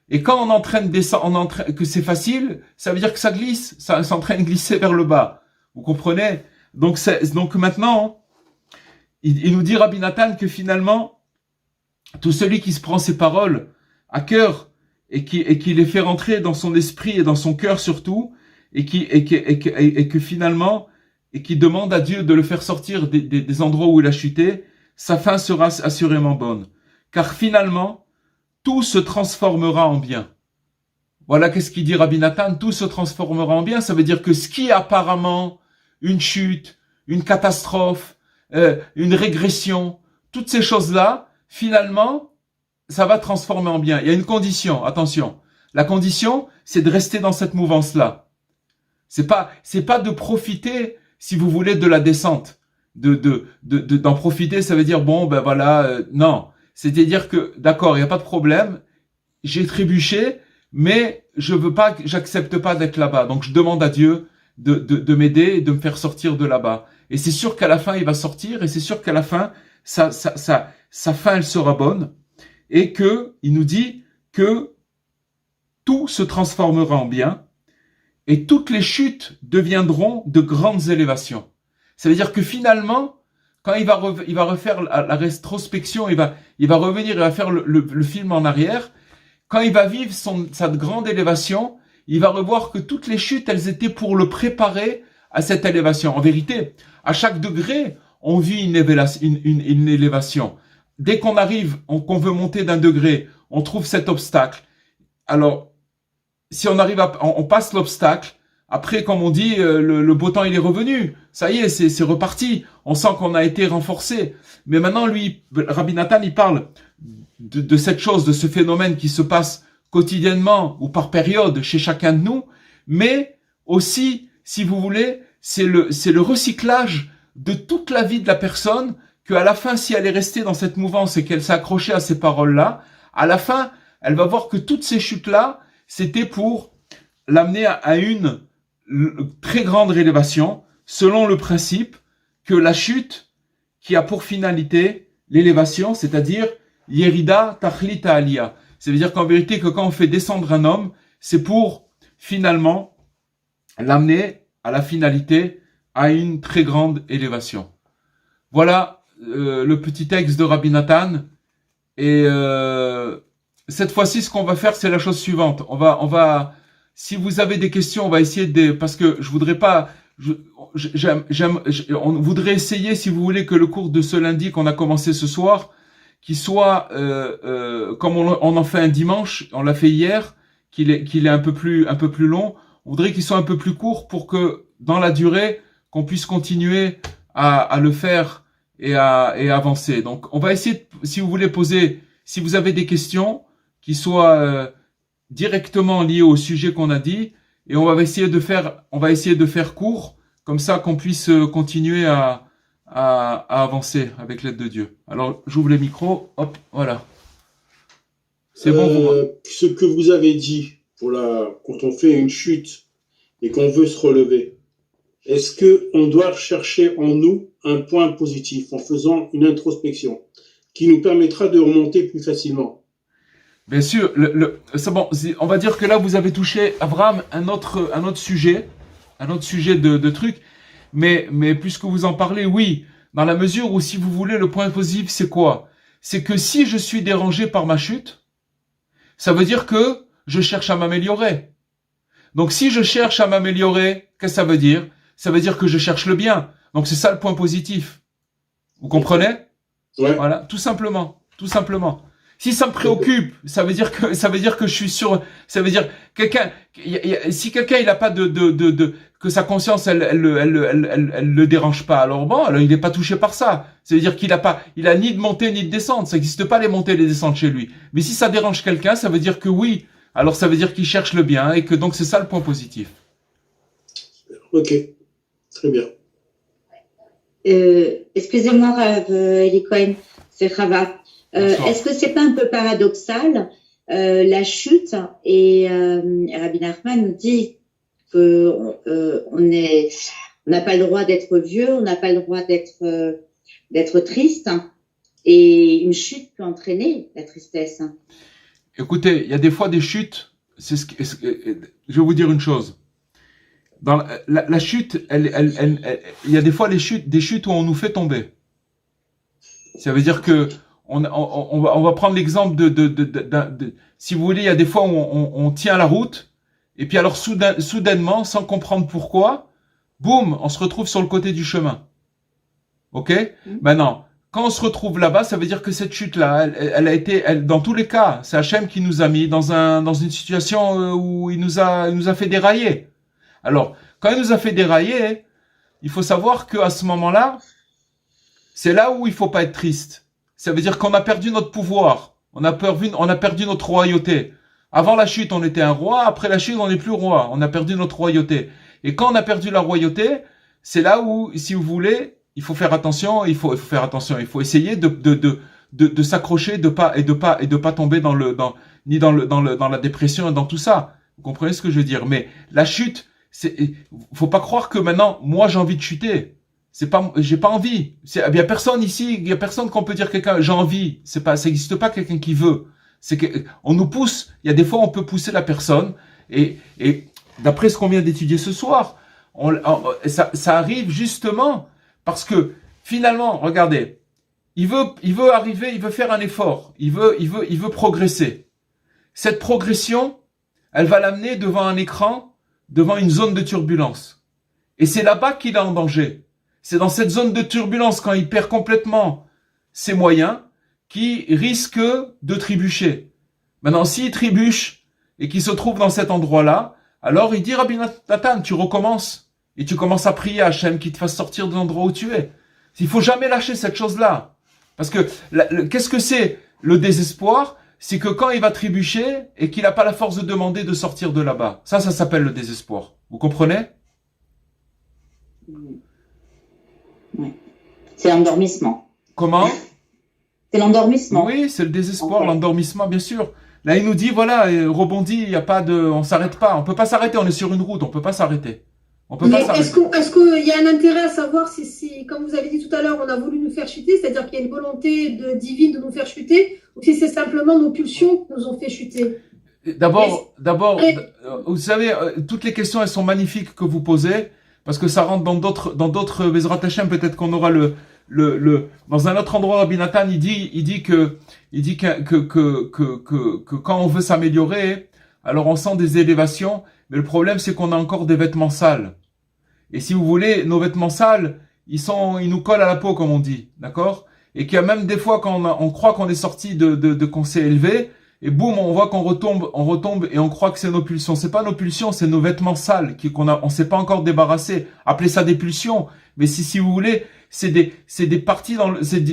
Et quand on est en train de descendre, que c'est facile, ça veut dire que ça glisse, ça est en train de glisser vers le bas. Vous comprenez? Donc maintenant, il nous dit Rabbi Nathan que finalement, tout celui qui se prend ces paroles à cœur et qui les fait rentrer dans son esprit et dans son cœur surtout, et que finalement, et qui demande à Dieu de le faire sortir des endroits où il a chuté, sa fin sera assurément bonne. Car finalement, tout se transformera en bien. Voilà qu'est-ce qu'il dit Rabbi Nathan, tout se transformera en bien. Ça veut dire que ce qui est apparemment une chute, une catastrophe, une régression, toutes ces choses-là, finalement, ça va transformer en bien. Il y a une condition, attention. La condition, c'est de rester dans cette mouvance-là. C'est pas de profiter, si vous voulez, de la descente. D'en profiter, ça veut dire, bon, ben voilà, non. C'est-à-dire que, d'accord, il n'y a pas de problème, j'ai trébuché, mais j'accepte pas d'être là-bas. Donc je demande à Dieu de m'aider et de me faire sortir de là-bas. Et c'est sûr qu'à la fin, il va sortir, et c'est sûr qu'à la fin, sa fin, elle sera bonne, et il nous dit que tout se transformera en bien, et toutes les chutes deviendront de grandes élévations. Ça veut dire que finalement, quand il va refaire la rétrospection, il va revenir, il va faire le film en arrière. Quand il va vivre sa grande élévation, il va revoir que toutes les chutes, elles étaient pour le préparer à cette élévation. En vérité, à chaque degré, on vit une élévation. Dès qu'on arrive, qu'on veut monter d'un degré, on trouve cet obstacle. Alors, si on arrive on passe l'obstacle, après, comme on dit, le beau temps, il est revenu. Ça y est, c'est reparti. On sent qu'on a été renforcé. Mais maintenant, lui, Rabbi Nathan, il parle de cette chose, de ce phénomène qui se passe quotidiennement ou par période chez chacun de nous. Mais aussi, si vous voulez, c'est le recyclage de toute la vie de la personne, qu'à la fin, si elle est restée dans cette mouvance et qu'elle s'est accrochée à ces paroles-là, à la fin, elle va voir que toutes ces chutes-là, c'était pour l'amener à une très grande élévation, selon le principe que la chute qui a pour finalité l'élévation, c'est-à-dire Yerida Tachlita Aliyah. Ça veut dire qu'en vérité, que quand on fait descendre un homme, c'est pour finalement l'amener à la finalité, à une très grande élévation. Voilà le petit texte de Rabbi Nathan. Et cette fois-ci, ce qu'on va faire, c'est la chose suivante. On va, si vous avez des questions, on va essayer parce que je voudrais pas, on voudrait essayer, si vous voulez, que le cours de ce lundi qu'on a commencé ce soir, qu'il soit, comme on en fait un dimanche, on l'a fait hier, qu'il est un peu plus long. On voudrait qu'il soit un peu plus court pour que, dans la durée, qu'on puisse continuer à le faire et avancer. Donc, on va essayer, si vous voulez poser, si vous avez des questions qui soient directement liées au sujet qu'on a dit, et on va essayer de faire court, comme ça qu'on puisse continuer à avancer avec l'aide de Dieu. Alors, j'ouvre les micros, hop, voilà. C'est bon. Ce que vous avez dit quand on fait une chute et qu'on veut se relever, est-ce que on doit chercher en nous un point positif en faisant une introspection qui nous permettra de remonter plus facilement? Bien sûr, c'est bon. On va dire que là vous avez touché, Abraham, un autre sujet de truc. Mais puisque vous en parlez, oui, dans la mesure où, si vous voulez, le point positif, c'est quoi? C'est que si je suis dérangé par ma chute, ça veut dire que je cherche à m'améliorer. Donc si je cherche à m'améliorer, qu'est-ce que ça veut dire? Ça veut dire que je cherche le bien. Donc c'est ça le point positif. Vous comprenez? Ouais. Voilà, tout simplement. Si ça me préoccupe, ça veut dire que je suis sûr, ça veut dire si quelqu'un il a pas que sa conscience elle le dérange pas, alors il est pas touché par ça. Ça veut dire il a ni de montée ni de descente, ça n'existe pas les montées et les descentes chez lui. Mais si ça dérange quelqu'un, ça veut dire que oui, alors ça veut dire qu'il cherche le bien et que donc c'est ça le point positif. Ok, très bien. Excusez-moi, Eli Cohen, c'est Chava. Est-ce que c'est pas un peu paradoxal la chute et Rabbi Nachman nous dit que on n'a pas le droit d'être vieux, on n'a pas le droit d'être triste, et une chute peut entraîner la tristesse. Écoutez, il y a des fois des chutes. Je vais vous dire une chose. Dans la chute, il y a des fois des chutes où on nous fait tomber. Ça veut dire que on va prendre l'exemple si vous voulez, il y a des fois où on tient la route, et puis alors soudainement, sans comprendre pourquoi, boum, on se retrouve sur le côté du chemin. Ok? Maintenant, quand on se retrouve là-bas, ça veut dire que cette chute-là, elle a été, dans tous les cas, c'est Hachem qui nous a mis dans une situation où il nous a fait dérailler. Alors, quand il nous a fait dérailler, il faut savoir qu'à ce moment-là, c'est là où il faut pas être triste. Ça veut dire qu'on a perdu notre pouvoir. On a perdu notre royauté. Avant la chute, on était un roi. Après la chute, on n'est plus roi. On a perdu notre royauté. Et quand on a perdu la royauté, c'est là où, si vous voulez, il faut faire attention. Il faut faire attention. Il faut essayer de s'accrocher, de pas tomber ni dans la dépression et dans tout ça. Vous comprenez ce que je veux dire? Mais la chute, faut pas croire que maintenant, moi, j'ai envie de chuter. J'ai pas envie. Il y a personne ici, il y a personne qu'on peut dire quelqu'un, j'ai envie. Ça existe pas quelqu'un qui veut. On nous pousse. Il y a des fois, on peut pousser la personne. Et d'après ce qu'on vient d'étudier ce soir, ça arrive justement parce que finalement, regardez, il veut arriver, il veut faire un effort. Il veut progresser. Cette progression, elle va l'amener devant un écran, devant une zone de turbulence. Et c'est là-bas qu'il est en danger. C'est dans cette zone de turbulence, quand il perd complètement ses moyens, qu'il risque de trébucher. Maintenant, s'il trébuche et qu'il se trouve dans cet endroit-là, alors il dit, Rabbi Nathan, tu recommences. Et tu commences à prier à Hachem qui te fasse sortir de l'endroit où tu es. Il faut jamais lâcher cette chose-là. Parce que, qu'est-ce que c'est le désespoir? C'est que quand il va trébucher et qu'il n'a pas la force de demander de sortir de là-bas. Ça s'appelle le désespoir. Vous comprenez? Oui. C'est l'endormissement. Comment? C'est l'endormissement. Oui, c'est le désespoir, l'endormissement, bien sûr. Là, il nous dit, voilà, rebondit, il y a pas on s'arrête pas. On peut pas s'arrêter, on est sur une route, on peut pas s'arrêter. Mais est-ce qu'il y a un intérêt à savoir si, comme vous avez dit tout à l'heure, on a voulu nous faire chuter, c'est-à-dire qu'il y a une volonté divine de nous faire chuter, ou si c'est simplement nos pulsions qui nous ont fait chuter? D'abord, vous savez, toutes les questions, elles sont magnifiques que vous posez, parce que ça rentre dans d'autres Bezrat Hashem, peut-être qu'on aura dans un autre endroit, Rabbi Nathan, il dit que quand on veut s'améliorer, alors on sent des élévations, mais le problème, c'est qu'on a encore des vêtements sales. Et si vous voulez, nos vêtements sales, ils nous collent à la peau, comme on dit, d'accord? Et qu'il y a même des fois quand on croit qu'on est sorti qu'on s'est élevé, et boum, on voit qu'on retombe et on croit que c'est nos pulsions. C'est pas nos pulsions, c'est nos vêtements sales on s'est pas encore débarrassé. Appelez ça des pulsions. Mais si vous voulez, c'est des parties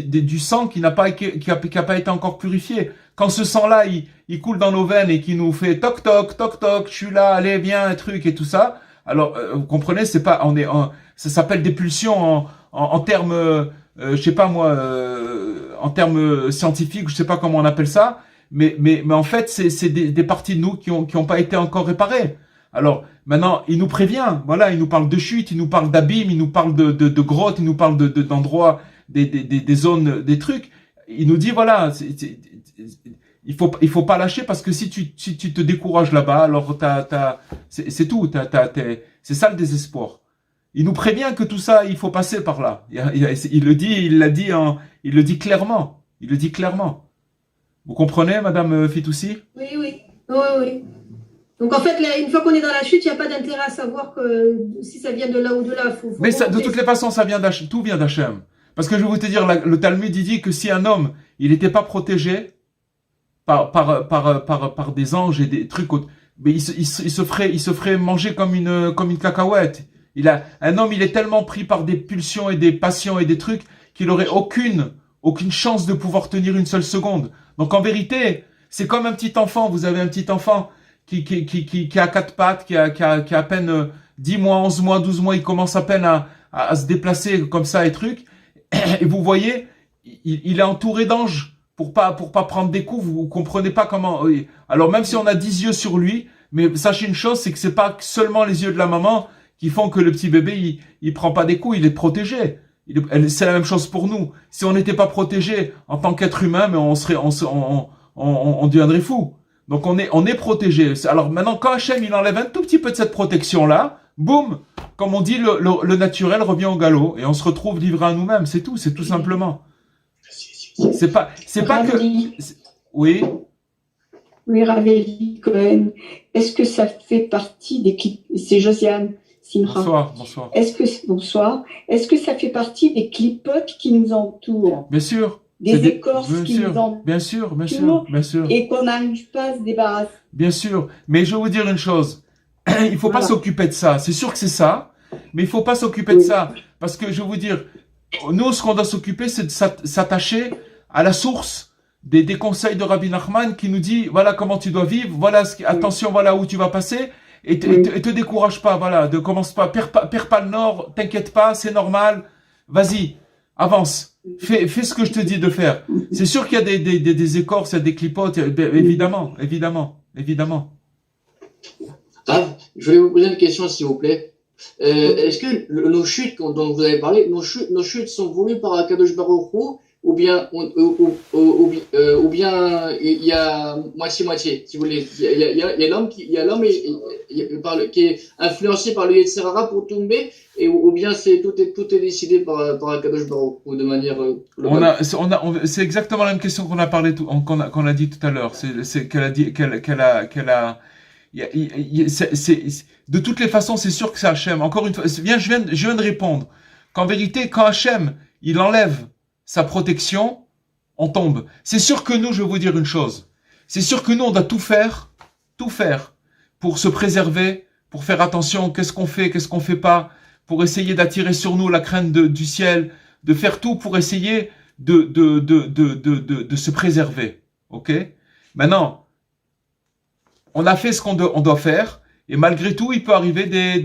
du sang qui n'a pas été encore purifié. Quand ce sang-là, il coule dans nos veines et qui nous fait toc toc toc toc, je suis là, allez viens, un truc et tout ça. Alors vous comprenez, ça s'appelle des pulsions en termes, je sais pas moi, en termes scientifiques, je sais pas comment on appelle ça. Mais en fait, c'est des parties de nous qui ont pas été encore réparées. Alors, maintenant, il nous prévient, voilà, il nous parle de chute, il nous parle d'abîme, il nous parle de grottes, il nous parle d'endroits, des zones, des trucs. Il nous dit, voilà, il faut pas lâcher parce que si tu te décourages là-bas, alors c'est tout, c'est ça le désespoir. Il nous prévient que tout ça, il faut passer par là. Il le dit clairement. Il le dit clairement. Vous comprenez, Madame Fitoussi? Oui. Donc en fait, là, une fois qu'on est dans la chute, il n'y a pas d'intérêt à savoir si ça vient de là ou de là. Mais ça, de toutes les façons, tout vient d'Hachem. Parce que je vais vous te dire, le Talmud, il dit que si un homme, il n'était pas protégé par des anges et des trucs, mais il se ferait manger comme une cacahuète. Un homme, il est tellement pris par des pulsions et des passions et des trucs qu'il aurait aucune chance de pouvoir tenir une seule seconde. Donc en vérité, c'est comme un petit enfant. Vous avez un petit enfant qui a 4 pattes, qui a à peine 10 mois, 11 mois, 12 mois, il commence à peine à se déplacer comme ça et trucs. Et vous voyez, il est entouré d'anges pour pas prendre des coups. Vous comprenez pas comment. Alors même si on a 10 yeux sur lui, mais sachez une chose, c'est que c'est pas seulement les yeux de la maman qui font que le petit bébé il prend pas des coups, il est protégé. C'est la même chose pour nous. Si on n'était pas protégé en tant qu'être humain, mais on deviendrait fou. Donc on est protégé. Alors maintenant, quand Hachem il enlève un tout petit peu de cette protection-là, boum, comme on dit, le naturel revient au galop et on se retrouve livré à nous-mêmes. C'est tout simplement. C'est pas que. Oui. Oui, Rav Cohen. Est-ce que ça fait partie des c'est Josiane Simcha. Bonsoir. Bonsoir. Est-ce que ça fait partie des clipotes qui nous entourent? Bien sûr. Des écorces qui nous entourent. Bien sûr. Et qu'on n'arrive pas à se débarrasser. Bien sûr. Mais je vais vous dire une chose. Il faut pas s'occuper de ça. C'est sûr que c'est ça. Mais il faut pas s'occuper de ça. Parce que je vais vous dire, nous, ce qu'on doit s'occuper, c'est de s'attacher à la source des conseils de Rabbi Nachman qui nous dit, voilà comment tu dois vivre, attention, voilà où tu vas passer. Et te décourage pas, commence pas, perds pas le nord, t'inquiète pas, c'est normal, vas-y, avance. Fais ce que je te dis de faire. C'est sûr qu'il y a des écorces, il y a des clipotes, évidemment. Rav, je voulais vous poser une question, s'il vous plaît. Est-ce que nos chutes dont vous avez parlé, nos chutes sont voulues par Akadosh Baruch Hu, ou bien il y a moitié-moitié, si vous voulez. Il y a l'homme qui est influencé par le Yetzer Hara pour tomber, ou bien tout est décidé par Akadosh Baruch Hu de manière globale. C'est exactement la même question qu'on a dit tout à l'heure. C'est qu'elle a dit de toutes les façons, c'est sûr que c'est Hachem. Encore une fois, je viens de répondre qu'en vérité, quand Hachem, il enlève sa protection, on tombe. C'est sûr que nous, je vais vous dire une chose. C'est sûr que nous, on doit tout faire pour se préserver, pour faire attention, qu'est-ce qu'on fait pas, pour essayer d'attirer sur nous la crainte du ciel, de faire tout pour essayer de se préserver. Ok? Maintenant, on a fait ce qu'on doit faire, et malgré tout, il peut arriver des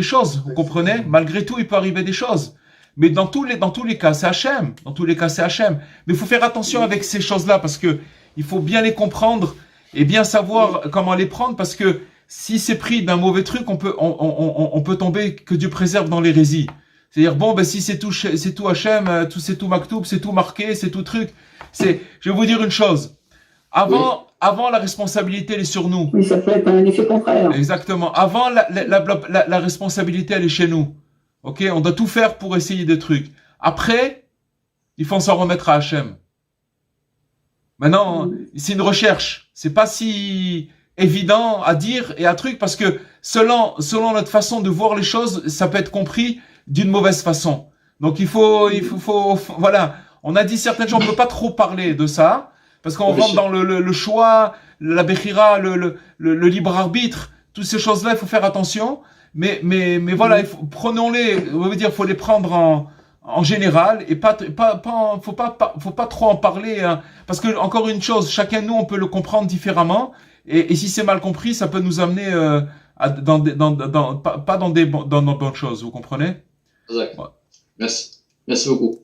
choses. Vous comprenez? Malgré tout, il peut arriver des choses. Mais dans tous les cas, c'est Hachem. Dans tous les cas, c'est Hachem. Mais il faut faire attention avec ces choses-là, parce que il faut bien les comprendre et bien savoir comment les prendre, parce que si c'est pris d'un mauvais truc, on peut tomber, que Dieu préserve, dans l'hérésie. C'est-à-dire, si c'est tout Hachem, c'est tout Maktoub, c'est tout marqué, c'est tout truc. Je vais vous dire une chose. Avant, la responsabilité, elle est sur nous. Oui, ça peut être un effet contraire. Exactement. Avant, la responsabilité, elle est chez nous. Ok, on doit tout faire pour essayer des trucs. Après, il faut s'en remettre à Hachem. Maintenant, c'est une recherche. C'est pas si évident à dire et à truc, parce que selon notre façon de voir les choses, ça peut être compris d'une mauvaise façon. Donc il faut voilà. On a dit certaines gens, on peut pas trop parler de ça, parce qu'on rentre dans le choix, la bechira, le libre arbitre, toutes ces choses-là, il faut faire attention. Mais voilà, prenons-les, on veut dire, faut les prendre en général, et faut pas trop en parler, hein, parce que, encore une chose, chacun de nous, on peut le comprendre différemment, et si c'est mal compris, ça peut nous amener pas dans des bonnes choses, vous comprenez? Exact. Ouais. Merci beaucoup.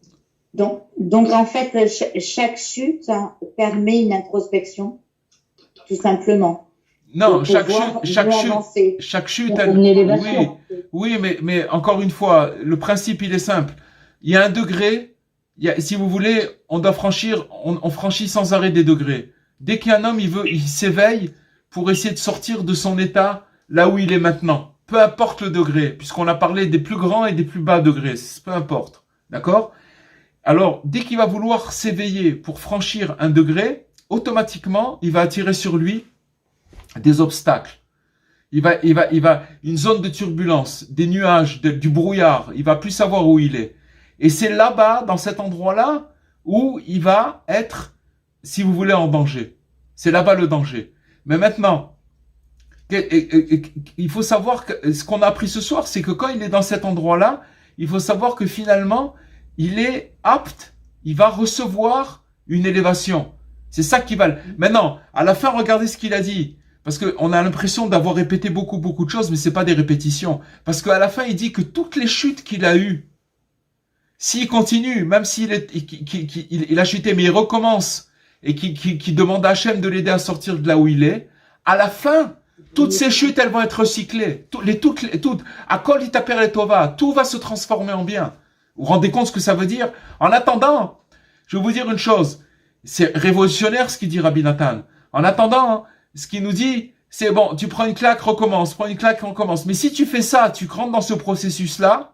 Donc en fait, chaque chute permet une introspection, tout simplement. Non, chaque chute, oui, mais encore une fois, le principe, il est simple. Il y a un degré, si vous voulez, on franchit sans arrêt des degrés. Dès qu'un homme, il s'éveille pour essayer de sortir de son état là où il est maintenant. Peu importe le degré, puisqu'on a parlé des plus grands et des plus bas degrés, peu importe. D'accord? Alors, dès qu'il va vouloir s'éveiller pour franchir un degré, automatiquement, il va attirer sur lui des obstacles. Il va, une zone de turbulence, des nuages, du brouillard. Il va plus savoir où il est. Et c'est là-bas, dans cet endroit-là, où il va être, si vous voulez, en danger. C'est là-bas le danger. Mais maintenant, il faut savoir que ce qu'on a appris ce soir, c'est que quand il est dans cet endroit-là, il faut savoir que finalement, il est apte, il va recevoir une élévation. C'est ça qui va. Maintenant, à la fin, regardez ce qu'il a dit. Parce qu'on a l'impression d'avoir répété beaucoup de choses, mais c'est pas des répétitions. Parce qu'à la fin, il dit que toutes les chutes qu'il a eues, s'il continue, même s'il il a chuté, mais il recommence, et qu'il demande à Hachem de l'aider à sortir de là où il est, à la fin, toutes ces chutes, elles vont être recyclées. Toutes. À Kol Itaper et Tova, tout va se transformer en bien. Vous vous rendez compte ce que ça veut dire? En attendant, je vais vous dire une chose. C'est révolutionnaire ce qu'il dit Rabbi Nathan. En attendant, ce qu'il nous dit, c'est bon, tu prends une claque, recommence, Mais si tu fais ça, tu rentres dans ce processus-là,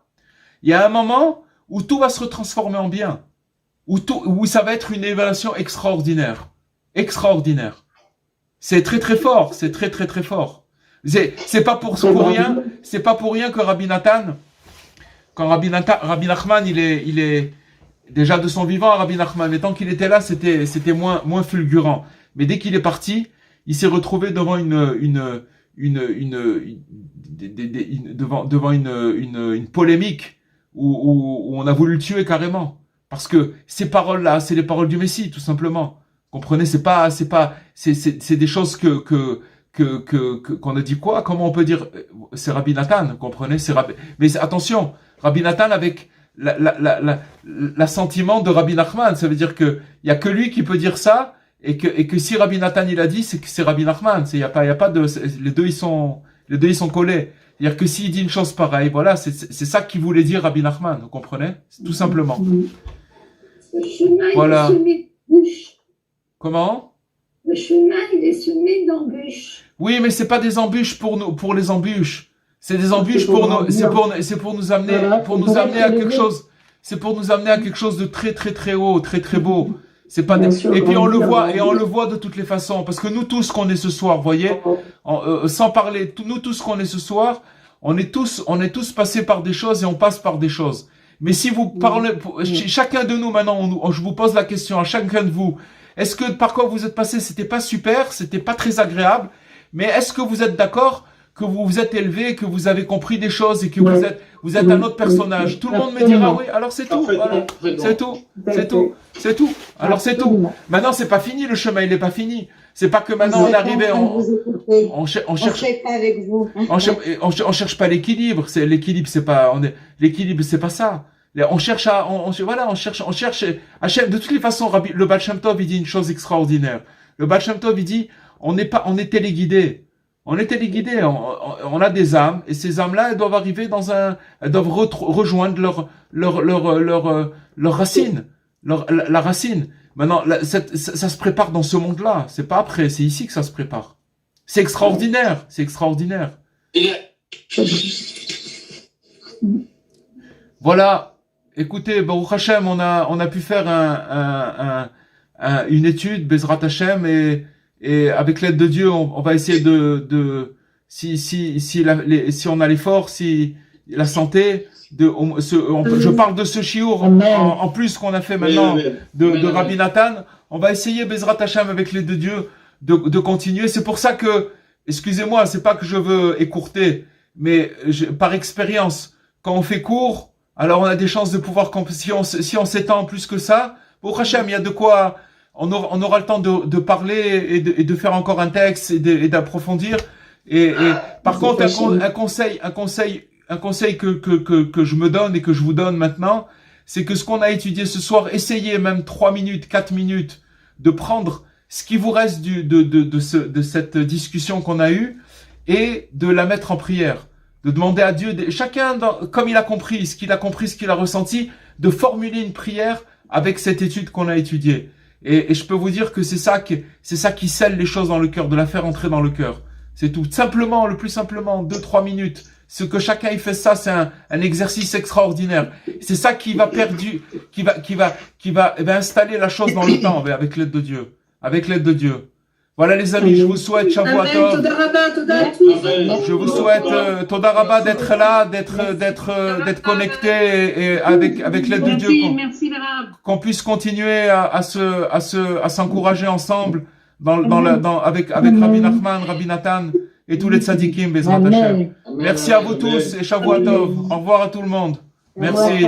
il y a un moment où tout va se transformer en bien. Où ça va être une évaluation extraordinaire. Extraordinaire. C'est très très fort, c'est très très très fort. C'est pas pour rien que Rabbi Nathan, quand Rabbi Nachman, il est déjà de son vivant, Rabbi Nachman, mais tant qu'il était là, c'était moins fulgurant. Mais dès qu'il est parti, il s'est retrouvé devant devant une polémique où on a voulu le tuer carrément. Parce que ces paroles-là, c'est les paroles du Messie, tout simplement. Comprenez, c'est des choses qu'on a dit quoi? Comment on peut dire? C'est Rabbi Nathan, comprenez? Mais attention, Rabbi Nathan l'assentiment de Rabbi Nachman. Ça veut dire que il y a que lui qui peut dire ça, et que si Rabbi Nathan il a dit, c'est que c'est Rabbi Nachman. Il y a pas de, les deux ils sont collés. C'est-à-dire que s'il dit une chose pareille, voilà, c'est ça qu'il voulait dire Rabbi Nachman, vous comprenez? Tout simplement. Le chemin, Voilà. il est semé d'embûches. Comment? Le chemin, il est semé d'embûches. Oui, mais c'est pas des embûches pour nous, pour les embûches. C'est des embûches pour nous, c'est pour nous amener, Voilà, pour nous amener à quelque chose. C'est pour nous amener à quelque chose de très très très haut, très très beau. C'est pas des... Et puis on le voit de toutes les façons, parce que nous tous qu'on est ce soir, vous voyez, sans parler, nous tous qu'on est ce soir, on est tous passés par des choses et on passe par des choses. Mais si vous parlez, chacun de nous maintenant, je vous pose la question à chacun de vous, est-ce que par quoi vous êtes passé, c'était pas super, c'était pas très agréable, mais est-ce que vous êtes d'accord que vous vous êtes élevé, que vous avez compris des choses et que vous êtes un autre personnage? Tout le monde me dira oui, alors c'est tout, voilà. C'est tout. Alors c'est tout. Maintenant, c'est pas fini, le chemin, il est pas fini. C'est pas que maintenant on est arrivé, on cherche pas avec vous. on cherche pas l'équilibre. L'équilibre, c'est pas, l'équilibre, c'est pas ça. On cherche on cherche Hachem. De toutes les façons, le Baal Shem Tov, il dit une chose extraordinaire. Le Baal Shem Tov, il dit, on est téléguidé. On est téléguidé. On a des âmes, et ces âmes-là, elles doivent arriver elles doivent rejoindre leur racine. La racine. Maintenant, ça se prépare dans ce monde-là. C'est pas après, c'est ici que ça se prépare. C'est extraordinaire. C'est extraordinaire. Voilà. Écoutez, Baruch Hashem, on a pu faire une étude, Bezrat Hashem, et avec l'aide de Dieu, on va essayer si on a l'effort, si la santé, je parle de ce chiour en plus qu'on a fait maintenant de Rabbi Nathan. On va essayer, Bezrat Hashem, avec l'aide de Dieu, de continuer. C'est pour ça que, excusez-moi, c'est pas que je veux écourter, mais par expérience, quand on fait court, alors on a des chances de pouvoir, si on s'étend plus que ça, pour Hachem, il y a de quoi, on aura le temps de parler et de faire encore un texte et d'approfondir. Et par contre, un conseil que je me donne et que je vous donne maintenant, c'est que ce qu'on a étudié ce soir, essayez même 3 minutes, 4 minutes, de prendre ce qui vous reste de cette discussion qu'on a eue et de la mettre en prière. De demander à Dieu, chacun, comme il a compris, ce qu'il a ressenti, de formuler une prière avec cette étude qu'on a étudiée. Et je peux vous dire que c'est ça qui scelle les choses dans le cœur, de la faire entrer dans le cœur. C'est tout. Simplement, le plus simplement, 2-3 minutes. Ce que chacun y fait ça, c'est un exercice extraordinaire. C'est ça qui va installer la chose dans le temps, avec l'aide de Dieu. Avec l'aide de Dieu. Voilà les amis, je vous souhaite Shavua Tov. Je vous souhaite Toda Rabba d'être là, d'être connecté et avec l'aide de Dieu qu'on puisse continuer à s'encourager ensemble avec Rabbi Nachman, Rabbi Nathan et tous les tzadikim Bezrat Hashem. Merci à vous tous et Shavua Tov. Au revoir à tout le monde. Merci.